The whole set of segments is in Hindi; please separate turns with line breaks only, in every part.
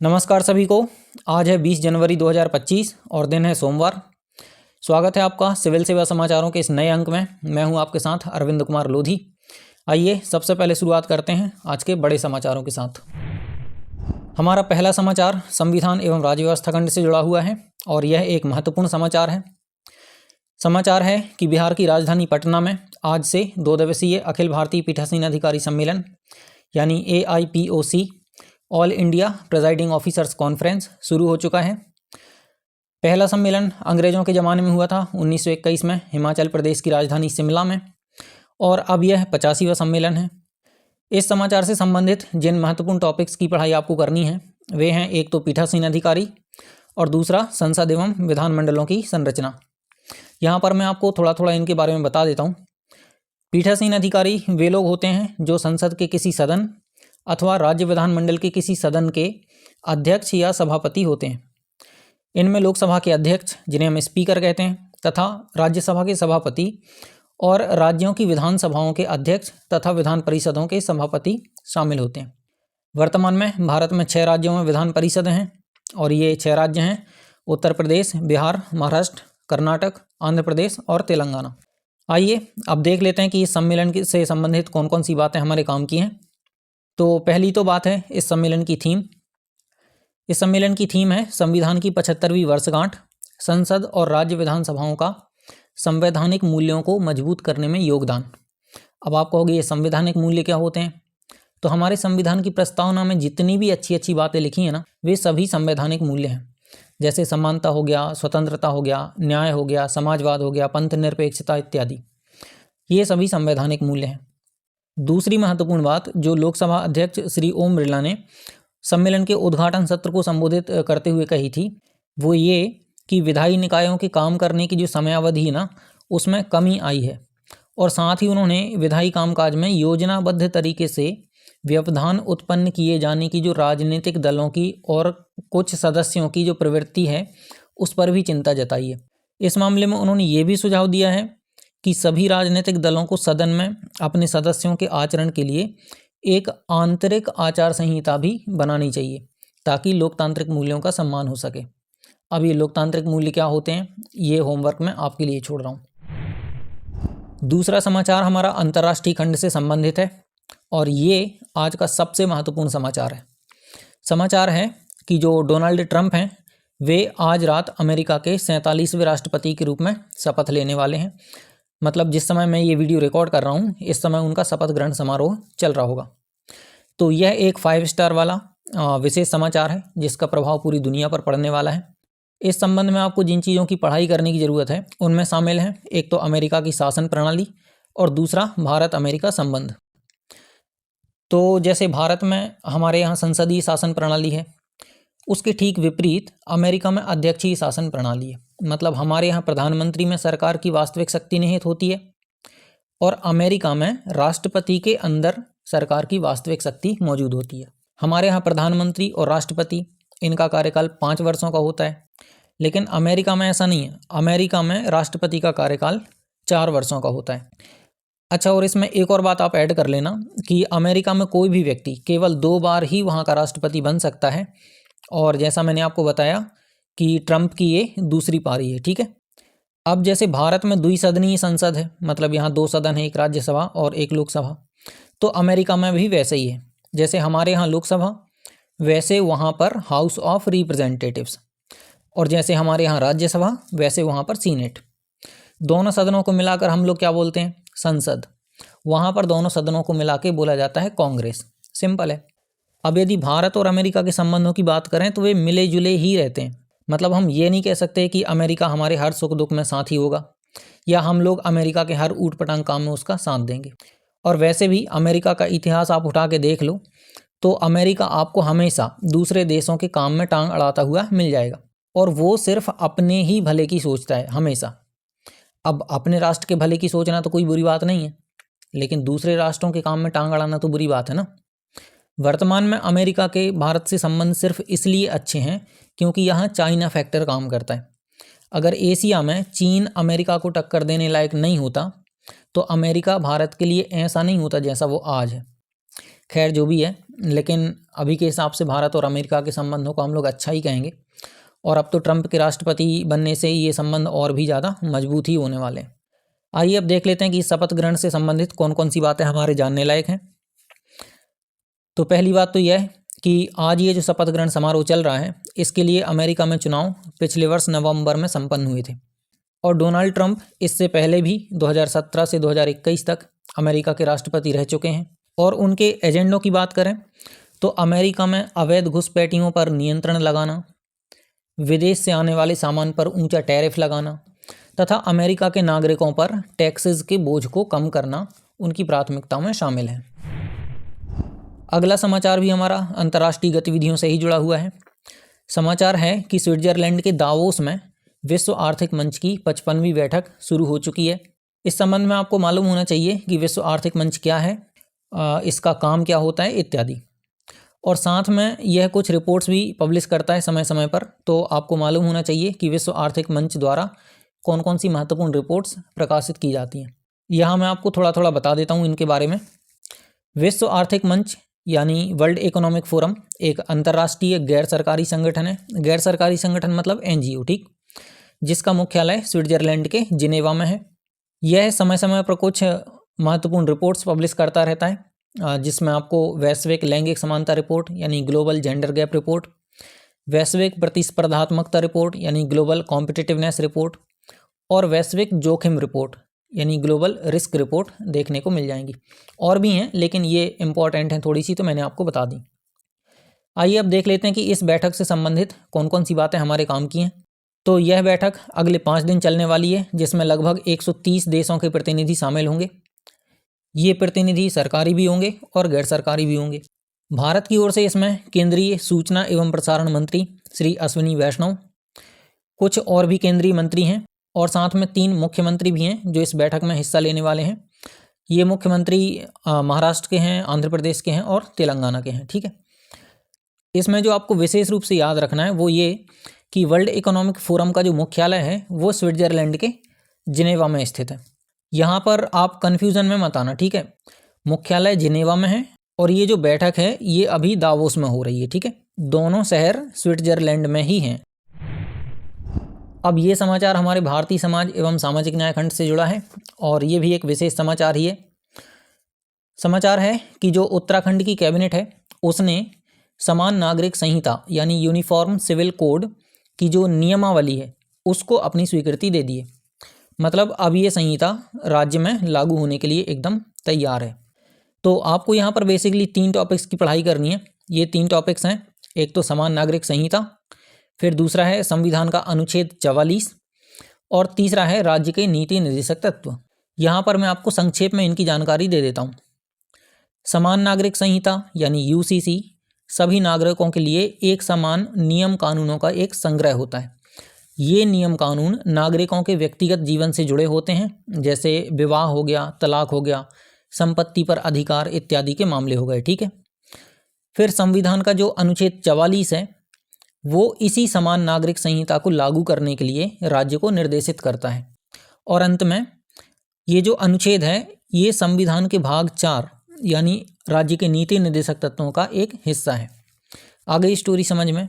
नमस्कार सभी को। आज है 20 जनवरी 2025 और दिन है सोमवार। स्वागत है आपका सिविल सेवा समाचारों के इस नए अंक में। मैं हूं आपके साथ अरविंद कुमार लोधी। आइए सबसे पहले शुरुआत करते हैं आज के बड़े समाचारों के साथ। हमारा पहला समाचार संविधान एवं राज्य व्यवस्था खंड से जुड़ा हुआ है और यह एक महत्वपूर्ण समाचार है। समाचार है कि बिहार की राजधानी पटना में आज से 2 दिवसीय अखिल भारतीय पीठासीन अधिकारी सम्मेलन यानी AIPOC all India presiding officers conference शुरू हो चुका है। पहला सम्मेलन अंग्रेजों के ज़माने में हुआ था 1921 में हिमाचल प्रदेश की राजधानी शिमला में, और अब यह 85वां सम्मेलन है। इस समाचार से संबंधित जिन महत्वपूर्ण टॉपिक्स की पढ़ाई आपको करनी है वे हैं, एक तो पीठासीन अधिकारी और दूसरा संसद एवं विधानमंडलों की संरचना। यहाँ पर मैं आपको थोड़ा थोड़ा इनके बारे में बता देता हूँ। पीठासीन अधिकारी वे लोग होते हैं जो संसद के किसी सदन अथवा राज्य विधानमंडल के किसी सदन के अध्यक्ष या सभापति होते हैं। इनमें लोकसभा के अध्यक्ष, जिन्हें हम स्पीकर कहते हैं, तथा राज्यसभा के सभापति और राज्यों की विधानसभाओं के अध्यक्ष तथा विधान परिषदों के सभापति शामिल होते हैं। वर्तमान में भारत में 6 राज्यों में विधान परिषद हैं और ये 6 राज्य हैं: उत्तर प्रदेश, बिहार, महाराष्ट्र, कर्नाटक, आंध्र प्रदेश और तेलंगाना। आइए अब देख लेते हैं कि इस सम्मेलन से संबंधित कौन कौन सी बातें हमारे काम की हैं। तो पहली तो बात है इस सम्मेलन की थीम। इस सम्मेलन की थीम है संविधान की 75वीं वर्षगांठ, संसद और राज्य विधानसभाओं का संवैधानिक मूल्यों को मजबूत करने में योगदान। अब आप कहोगे ये संवैधानिक मूल्य क्या होते हैं? तो हमारे संविधान की प्रस्तावना में जितनी भी अच्छी अच्छी बातें लिखी हैं ना, वे सभी संवैधानिक मूल्य हैं। जैसे समानता हो गया, स्वतंत्रता हो गया, न्याय हो गया, समाजवाद हो गया, पंथ निरपेक्षता इत्यादि, ये सभी संवैधानिक मूल्य हैं। दूसरी महत्वपूर्ण बात जो लोकसभा अध्यक्ष श्री ओम बिरला ने सम्मेलन के उद्घाटन सत्र को संबोधित करते हुए कही थी, वो ये कि विधायी निकायों के काम करने की जो समयावधि है ना, उसमें कमी आई है। और साथ ही उन्होंने विधायी कामकाज में योजनाबद्ध तरीके से व्यवधान उत्पन्न किए जाने की जो राजनीतिक दलों की और कुछ सदस्यों की जो प्रवृत्ति है, उस पर भी चिंता जताई है। इस मामले में उन्होंने ये भी सुझाव दिया है कि सभी राजनीतिक दलों को सदन में अपने सदस्यों के आचरण के लिए एक आंतरिक आचार संहिता भी बनानी चाहिए ताकि लोकतांत्रिक मूल्यों का सम्मान हो सके। अब ये लोकतांत्रिक मूल्य क्या होते हैं, ये होमवर्क मैं आपके लिए छोड़ रहा हूँ। दूसरा समाचार हमारा अंतर्राष्ट्रीय खंड से संबंधित है और ये आज का सबसे महत्वपूर्ण समाचार है। समाचार है कि जो डोनाल्ड ट्रंप हैं वे आज रात अमेरिका के 47वें राष्ट्रपति के रूप में शपथ लेने वाले हैं। मतलब जिस समय मैं ये वीडियो रिकॉर्ड कर रहा हूँ इस समय उनका शपथ ग्रहण समारोह चल रहा होगा। तो यह एक 5 स्टार वाला विशेष समाचार है जिसका प्रभाव पूरी दुनिया पर पड़ने वाला है। इस संबंध में आपको जिन चीज़ों की पढ़ाई करने की ज़रूरत है उनमें शामिल है, एक तो अमेरिका की शासन प्रणाली और दूसरा भारत अमेरिका संबंध। तो जैसे भारत में हमारे यहाँ संसदीय शासन प्रणाली है, उसके ठीक विपरीत अमेरिका में अध्यक्षीय शासन प्रणाली है। मतलब हमारे यहाँ प्रधानमंत्री में सरकार की वास्तविक शक्ति निहित होती है और अमेरिका में राष्ट्रपति के अंदर सरकार की वास्तविक शक्ति मौजूद होती है। हमारे यहाँ प्रधानमंत्री और राष्ट्रपति इनका कार्यकाल 5 वर्षों का होता है, लेकिन अमेरिका में ऐसा नहीं है। अमेरिका में राष्ट्रपति का कार्यकाल 4 वर्षों का होता है। अच्छा, और इसमें एक और बात आप ऐड कर लेना कि अमेरिका में कोई भी व्यक्ति केवल 2 बार ही वहाँ का राष्ट्रपति बन सकता है, और जैसा मैंने आपको बताया कि ट्रंप की ये दूसरी पारी है। ठीक है। अब जैसे भारत में द्विसदनीय संसद है, मतलब यहाँ 2 सदन है, एक राज्यसभा और एक लोकसभा, तो अमेरिका में भी वैसे ही है। जैसे हमारे यहाँ लोकसभा, वैसे वहाँ पर हाउस ऑफ रिप्रेजेंटेटिव्स, और जैसे हमारे यहाँ राज्यसभा वैसे वहाँ पर सीनेट। दोनों सदनों को मिलाकर हम लोग क्या बोलते हैं? संसद। वहाँ पर दोनों सदनों को मिला के बोला जाता है कांग्रेस। सिंपल है। अब यदि भारत और अमेरिका के संबंधों की बात करें तो वे मिले जुले ही रहते हैं। मतलब हम ये नहीं कह सकते कि अमेरिका हमारे हर सुख दुख में साथी होगा या हम लोग अमेरिका के हर ऊट पटांग काम में उसका साथ देंगे। और वैसे भी अमेरिका का इतिहास आप उठा के देख लो तो अमेरिका आपको हमेशा दूसरे देशों के काम में टांग अड़ाता हुआ मिल जाएगा, और वो सिर्फ अपने ही भले की सोचता है हमेशा। अब अपने राष्ट्र के भले की सोचना तो कोई बुरी बात नहीं है, लेकिन दूसरे राष्ट्रों के काम में टांग अड़ाना तो बुरी बात है ना। वर्तमान में अमेरिका के भारत से संबंध सिर्फ इसलिए अच्छे हैं क्योंकि यहाँ चाइना फैक्टर काम करता है। अगर एशिया में चीन अमेरिका को टक्कर देने लायक नहीं होता तो अमेरिका भारत के लिए ऐसा नहीं होता जैसा वो आज है। खैर जो भी है, लेकिन अभी के हिसाब से भारत और अमेरिका के संबंधों को हम लोग अच्छा ही कहेंगे। और अब तो ट्रंप के राष्ट्रपति बनने से ये संबंध और भी ज़्यादा मजबूत ही होने वाले हैं। आइए अब देख लेते हैं कि शपथ ग्रहण से संबंधित कौन कौन सी बातें हमारे जानने लायक हैं। तो पहली बात तो यह है कि आज ये जो शपथ ग्रहण समारोह चल रहा है, इसके लिए अमेरिका में चुनाव पिछले वर्ष नवंबर में संपन्न हुए थे। और डोनाल्ड ट्रंप इससे पहले भी 2017 से 2021 तक अमेरिका के राष्ट्रपति रह चुके हैं। और उनके एजेंडों की बात करें तो अमेरिका में अवैध घुसपैठियों पर नियंत्रण लगाना, विदेश से आने वाले सामान पर ऊंचा टैरिफ लगाना तथा अमेरिका के नागरिकों पर टैक्सेस के बोझ को कम करना उनकी प्राथमिकताओं में शामिल है। अगला समाचार भी हमारा अंतर्राष्ट्रीय गतिविधियों से ही जुड़ा हुआ है। समाचार है कि स्विट्जरलैंड के दावोस में विश्व आर्थिक मंच की 55वीं बैठक शुरू हो चुकी है। इस संबंध में आपको मालूम होना चाहिए कि विश्व आर्थिक मंच क्या है, इसका काम क्या होता है इत्यादि। और साथ में यह कुछ रिपोर्ट्स भी पब्लिश करता है समय समय पर, तो आपको मालूम होना चाहिए कि विश्व आर्थिक मंच द्वारा कौन कौन सी महत्वपूर्ण रिपोर्ट्स प्रकाशित की जाती हैं। यहाँ मैं आपको थोड़ा थोड़ा बता देता हूँ इनके बारे में। विश्व आर्थिक मंच यानी वर्ल्ड इकोनॉमिक फोरम एक अंतर्राष्ट्रीय गैर सरकारी संगठन है। गैर सरकारी संगठन मतलब NGO, ठीक, जिसका मुख्यालय स्विट्जरलैंड के जिनेवा में है। यह समय समय पर कुछ महत्वपूर्ण रिपोर्ट्स पब्लिश करता रहता है, जिसमें आपको वैश्विक लैंगिक समानता रिपोर्ट यानी ग्लोबल जेंडर गैप रिपोर्ट, वैश्विक प्रतिस्पर्धात्मकता रिपोर्ट यानी ग्लोबल कॉम्पिटिटिवनेस रिपोर्ट और वैश्विक जोखिम रिपोर्ट यानी ग्लोबल रिस्क रिपोर्ट देखने को मिल जाएंगी। और भी हैं लेकिन ये इम्पॉर्टेंट हैं थोड़ी सी, तो मैंने आपको बता दी। आइए अब देख लेते हैं कि इस बैठक से संबंधित कौन कौन सी बातें हमारे काम की हैं। तो यह बैठक अगले 5 दिन चलने वाली है, जिसमें लगभग 130 देशों के प्रतिनिधि शामिल होंगे। ये प्रतिनिधि सरकारी भी होंगे और गैर सरकारी भी होंगे। भारत की ओर से इसमें केंद्रीय सूचना एवं प्रसारण मंत्री श्री अश्विनी वैष्णव, कुछ और भी केंद्रीय मंत्री हैं और साथ में 3 मुख्यमंत्री भी हैं जो इस बैठक में हिस्सा लेने वाले हैं। ये मुख्यमंत्री महाराष्ट्र के हैं, आंध्र प्रदेश के हैं और तेलंगाना के हैं, ठीक है। इसमें जो आपको विशेष रूप से याद रखना है वो ये कि वर्ल्ड इकोनॉमिक फोरम का जो मुख्यालय है वो स्विट्जरलैंड के जिनेवा में स्थित है। यहाँ पर आप कन्फ्यूज़न में मत आना, ठीक है। मुख्यालय जिनेवा में है और ये जो बैठक है ये अभी दावोस में हो रही है, ठीक है। दोनों शहर स्विट्जरलैंड में ही हैं। अब ये समाचार हमारे भारतीय समाज एवं सामाजिक न्याय खंड से जुड़ा है और ये भी एक विशेष समाचार ही है। समाचार है कि जो उत्तराखंड की कैबिनेट है उसने समान नागरिक संहिता यानी यूनिफॉर्म सिविल कोड की जो नियमावली है उसको अपनी स्वीकृति दे दी है। मतलब अब ये संहिता राज्य में लागू होने के लिए एकदम तैयार है। तो आपको यहाँ पर बेसिकली 3 टॉपिक्स की पढ़ाई करनी है। ये 3 टॉपिक्स हैं, एक तो समान नागरिक संहिता, फिर दूसरा है संविधान का अनुच्छेद 44 और तीसरा है राज्य के नीति निर्देशक तत्व। यहाँ पर मैं आपको संक्षेप में इनकी जानकारी दे देता हूँ। समान नागरिक संहिता यानी UCC सभी नागरिकों के लिए एक समान नियम कानूनों का एक संग्रह होता है। ये नियम कानून नागरिकों के व्यक्तिगत जीवन से जुड़े होते हैं, जैसे विवाह हो गया, तलाक हो गया, संपत्ति पर अधिकार इत्यादि के मामले हो गए, ठीक है। फिर संविधान का जो अनुच्छेद 44 है वो इसी समान नागरिक संहिता को लागू करने के लिए राज्य को निर्देशित करता है। और अंत में ये जो अनुच्छेद है ये संविधान के भाग 4 यानी राज्य के नीति निर्देशक तत्वों का एक हिस्सा है। आ गई स्टोरी समझ में।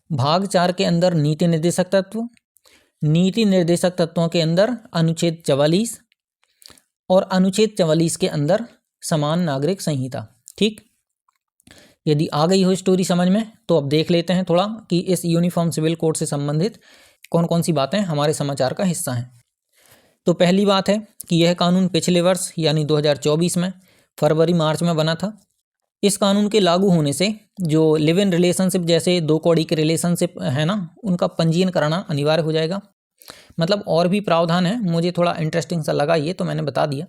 भाग 4 के अंदर नीति निर्देशक तत्व, नीति निर्देशक तत्वों के अंदर अनुच्छेद 44 और अनुच्छेद 44 के अंदर समान नागरिक संहिता, ठीक। यदि आ गई हो स्टोरी समझ में तो अब देख लेते हैं थोड़ा कि इस यूनिफॉर्म सिविल कोड से संबंधित कौन कौन सी बातें हमारे समाचार का हिस्सा हैं। तो पहली बात है कि यह कानून पिछले वर्ष यानी 2024 में फरवरी मार्च में बना था। इस कानून के लागू होने से जो लिव इन रिलेशनशिप जैसे 2 कौड़ी के रिलेशनशिप है ना, उनका पंजीयन कराना अनिवार्य हो जाएगा। मतलब और भी प्रावधान है, मुझे थोड़ा इंटरेस्टिंग सा लगा ये, तो मैंने बता दिया।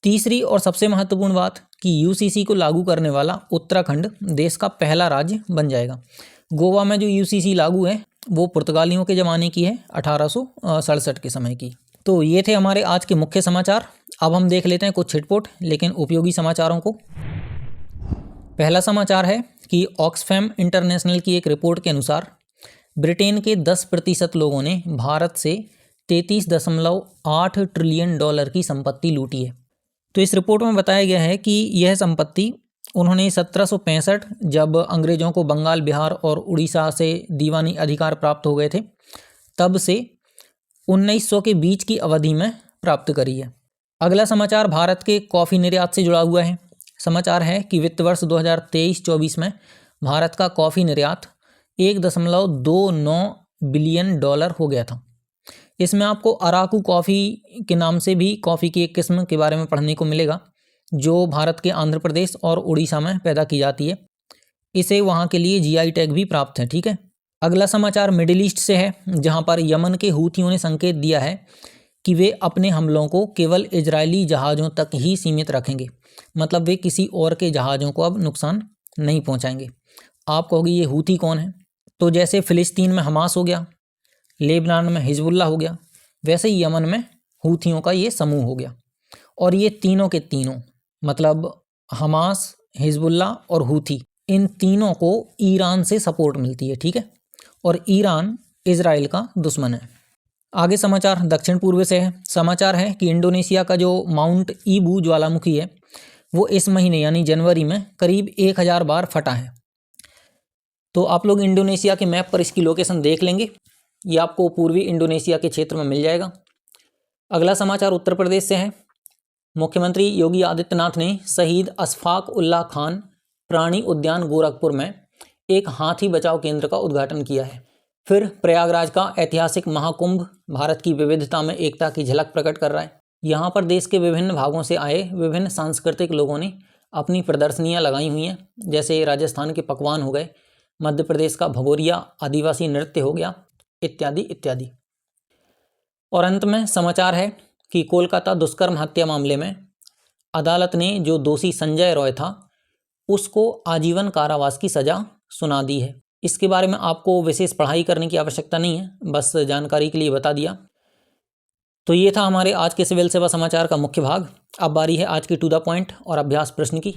तीसरी और सबसे महत्वपूर्ण बात कि UCC को लागू करने वाला उत्तराखंड देश का पहला राज्य बन जाएगा। गोवा में जो UCC लागू है वो पुर्तगालियों के ज़माने की है, 1867 के समय की। तो ये थे हमारे आज के मुख्य समाचार। अब हम देख लेते हैं कुछ छिटपुट लेकिन उपयोगी समाचारों को। पहला समाचार है कि ऑक्सफैम इंटरनेशनल की एक रिपोर्ट के अनुसार ब्रिटेन के 10% लोगों ने भारत से $33.8 ट्रिलियन की संपत्ति लूटी है। तो इस रिपोर्ट में बताया गया है कि यह संपत्ति उन्होंने 1765 जब अंग्रेजों को बंगाल, बिहार और उड़ीसा से दीवानी अधिकार प्राप्त हो गए थे तब से 1900 के बीच की अवधि में प्राप्त करी है। अगला समाचार भारत के कॉफ़ी निर्यात से जुड़ा हुआ है। समाचार है कि वित्त वर्ष 2023-24 में भारत का कॉफ़ी निर्यात 1.29 बिलियन डॉलर हो गया था। इसमें आपको अराकू कॉफ़ी के नाम से भी कॉफ़ी की एक किस्म के बारे में पढ़ने को मिलेगा जो भारत के आंध्र प्रदेश और उड़ीसा में पैदा की जाती है। इसे वहाँ के लिए जीआई टैग भी प्राप्त है। ठीक है, अगला समाचार मिडिल ईस्ट से है, जहाँ पर यमन के हूथियों ने संकेत दिया है कि वे अपने हमलों को केवल इजरायली जहाज़ों तक ही सीमित रखेंगे, मतलब वे किसी और के जहाज़ों को अब नुकसान नहीं पहुँचाएंगे। आप कहोगे ये हूथी कौन है? तो जैसे फ़िलिस्तीन में हमास हो गया, लेबनान में हिजबुल्लाह हो गया, वैसे ही यमन में हूथियों का ये समूह हो गया। और ये तीनों के तीनों, मतलब हमास, हिजबुल्लाह और हूथी, इन तीनों को ईरान से सपोर्ट मिलती है। ठीक है, और ईरान इजराइल का दुश्मन है। आगे समाचार दक्षिण पूर्व से है। समाचार है कि इंडोनेशिया का जो माउंट ईबू ज्वालामुखी है वो इस महीने यानी जनवरी में करीब 1000 बार फटा है। तो आप लोग इंडोनेशिया के मैप पर इसकी लोकेशन देख लेंगे, ये आपको पूर्वी इंडोनेशिया के क्षेत्र में मिल जाएगा। अगला समाचार उत्तर प्रदेश से है। मुख्यमंत्री योगी आदित्यनाथ ने शहीद अशफाक उल्लाह खान प्राणी उद्यान गोरखपुर में एक हाथी बचाव केंद्र का उद्घाटन किया है। फिर प्रयागराज का ऐतिहासिक महाकुंभ भारत की विविधता में एकता की झलक प्रकट कर रहा है। यहाँ पर देश के विभिन्न भागों से आए विभिन्न सांस्कृतिक लोगों ने अपनी प्रदर्शनियाँ लगाई हुई हैं, जैसे राजस्थान के पकवान हो गए, मध्य प्रदेश का भगोरिया आदिवासी नृत्य हो गया, इत्यादि इत्यादि। और अंत में समाचार है कि कोलकाता दुष्कर्म हत्या मामले में अदालत ने जो दोषी संजय रॉय था उसको आजीवन कारावास की सज़ा सुना दी है। इसके बारे में आपको विशेष पढ़ाई करने की आवश्यकता नहीं है, बस जानकारी के लिए बता दिया। तो ये था हमारे आज के सिविल सेवा समाचार का मुख्य भाग। अब बारी है आज की टू द पॉइंट और अभ्यास प्रश्न की।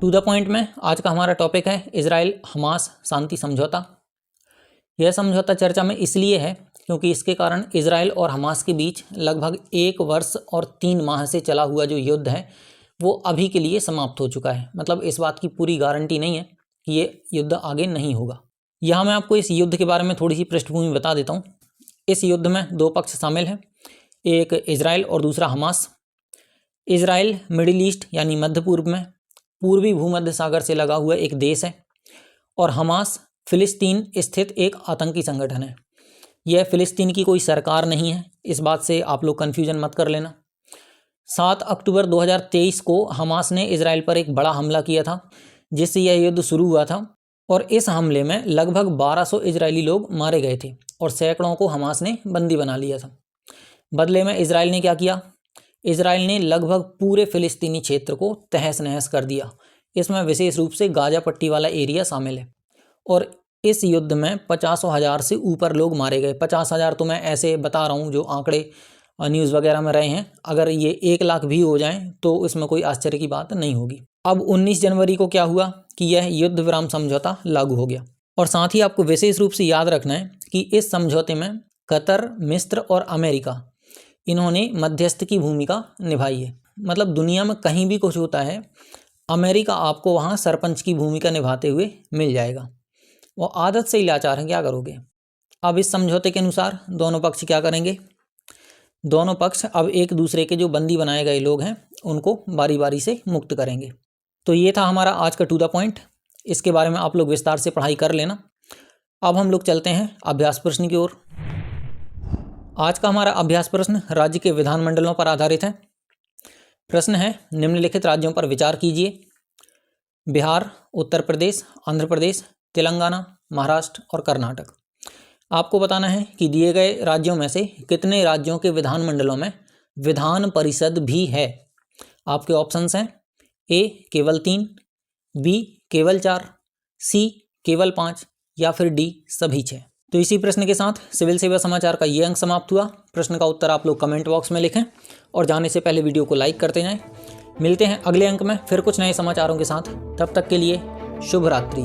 टू द पॉइंट में आज का हमारा टॉपिक है इजराइल हमास शांति समझौता। यह समझौता चर्चा में इसलिए है क्योंकि इसके कारण इजराइल और हमास के बीच लगभग 1 वर्ष और 3 माह से चला हुआ जो युद्ध है वो अभी के लिए समाप्त हो चुका है। मतलब इस बात की पूरी गारंटी नहीं है कि ये युद्ध आगे नहीं होगा। यहाँ मैं आपको इस युद्ध के बारे में थोड़ी सी पृष्ठभूमि बता देता हूँ। इस युद्ध में 2 पक्ष शामिल हैं, एक इजराइल और दूसरा हमास। इजराइल मिडिल ईस्ट यानी मध्य पूर्व में पूर्वी भूमध्य सागर से लगा हुआ एक देश है और हमास फिलिस्तीन स्थित एक आतंकी संगठन है। यह फिलिस्तीन की कोई सरकार नहीं है, इस बात से आप लोग कन्फ्यूजन मत कर लेना। 7 अक्टूबर 2023 को हमास ने इजराइल पर एक बड़ा हमला किया था जिससे यह युद्ध शुरू हुआ था और इस हमले में लगभग 1200 इजरायली लोग मारे गए थे और सैकड़ों को हमास ने बंदी बना लिया था। बदले में इजराइल ने क्या किया? इजराइल ने लगभग पूरे फिलिस्तीनी क्षेत्र को तहस नहस कर दिया। इसमें विशेष रूप से गाजा पट्टी वाला एरिया शामिल है और इस युद्ध में 50,000 से ऊपर लोग मारे गए। 50,000 तो मैं ऐसे बता रहा हूँ जो आंकड़े न्यूज़ वगैरह में रहे हैं, अगर ये 1 लाख भी हो जाएं तो इसमें कोई आश्चर्य की बात नहीं होगी। अब 19 जनवरी को क्या हुआ कि यह युद्ध विराम समझौता लागू हो गया। और साथ ही आपको विशेष रूप से याद रखना है कि इस समझौते में कतर, मिस्र और अमेरिका इन्होंने मध्यस्थ की भूमिका निभाई है। मतलब दुनिया में कहीं भी कुछ होता है, अमेरिका आपको वहाँ सरपंच की भूमिका निभाते हुए मिल जाएगा। वो आदत से ही लाचार हैं, क्या करोगे। अब इस समझौते के अनुसार दोनों पक्ष क्या करेंगे? दोनों पक्ष अब एक दूसरे के जो बंदी बनाए गए लोग हैं उनको बारी बारी से मुक्त करेंगे। तो ये था हमारा आज का टू द पॉइंट। इसके बारे में आप लोग विस्तार से पढ़ाई कर लेना। अब हम लोग चलते हैं अभ्यास प्रश्न की ओर। आज का हमारा अभ्यास प्रश्न राज्य के विधानमंडलों पर आधारित है। प्रश्न है, निम्नलिखित राज्यों पर विचार कीजिए। बिहार, उत्तर प्रदेश, आंध्र प्रदेश, तेलंगाना, महाराष्ट्र और कर्नाटक। आपको बताना है कि दिए गए राज्यों में से कितने राज्यों के विधानमंडलों में विधान परिषद भी है। आपके ऑप्शंस हैं ए केवल 3, बी केवल 4, सी केवल 5 या फिर डी सभी 6। तो इसी प्रश्न के साथ सिविल सेवा समाचार का ये अंक समाप्त हुआ। प्रश्न का उत्तर आप लोग कमेंट बॉक्स में लिखें और जाने से पहले वीडियो को लाइक करते जाएं। मिलते हैं अगले अंक में फिर कुछ नए समाचारों के साथ। तब तक के लिए शुभ रात्रि।